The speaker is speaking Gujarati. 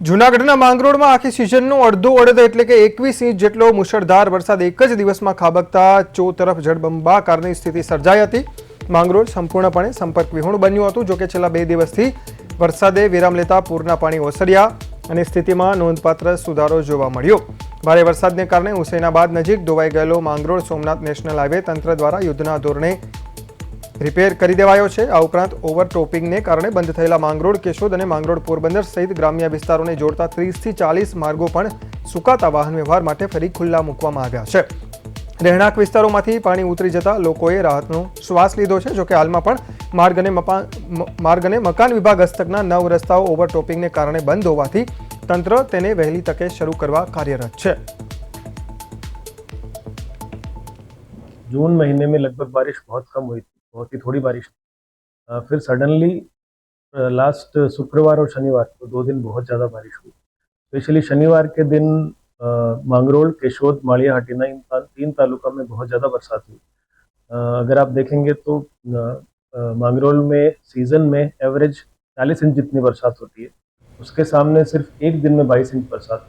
જૂનાગઢના માંગરોળમાં આખી સિઝનનું અડધું અડધ એટલે કે 21 ઇંચ જેટલો મુશળધાર વરસાદ એક જ દિવસમાં ખાબકતા ચોતરફ જળબંબાકારની સ્થિતિ સર્જાઈ હતી. માંગરોળ સંપૂર્ણપણે સંપર્ક વિહોણું બન્યું હતું. જોકે છેલ્લા 2 દિવસથી વરસાદે વિરામ લેતા પૂરના પાણી ઓસર્યા અને સ્થિતિમાં નોંધપાત્ર સુધારો જોવા મળ્યો. ભારે વરસાદને કારણે હુસૈનાબાદ નજીક ધોવાઈ ગયેલો માંગરોળ સોમનાથ નેશનલ હાઈવે તંત્ર દ્વારા યુદ્ધના ધોરણે રિપેર કરી દેવાયો છે. આ ઉપરાંત ઓવરટોપિંગને કારણે બંધ થયેલા માંગરોળ કેશોદ અને માંગરોળ પોરબંદર સહિત ગ્રામ્ય વિસ્તારોને જોડતા 30 થી 40 માર્ગો પણ સુકાતા વાહન વ્યવહાર માટે ફરી ખુલ્લા મૂકવામાં આવ્યા છે. રહેણાંક વિસ્તારોમાંથી પાણી ઉતરી જતા લોકોએ રાહતનો શ્વાસ લીધો છે. જોકે હાલમાં પણ માર્ગ અને મકાન વિભાગ હસ્તકના 9 રસ્તાઓ ઓવરટોપિંગને કારણે બંધ હોવાથી તંત્ર તેને વહેલી તકે શરૂ કરવા કાર્યરત છે. जून महीने में लगभग बारिश बहुत कम हुई थी, बहुत ही थोड़ी बारिश थी। फिर सडनली लास्ट शुक्रवार और शनिवार को 2 दिन बहुत ज़्यादा बारिश हुई। स्पेशली शनिवार के दिन मांगरोल, केशोद, माड़िया, हटीना इन 3 तालुका में बहुत ज़्यादा बरसात हुई। अगर आप देखेंगे तो मांगरोल में सीज़न में एवरेज 40 इंच जितनी बरसात होती है, उसके सामने सिर्फ एक दिन में 22 इंच बरसात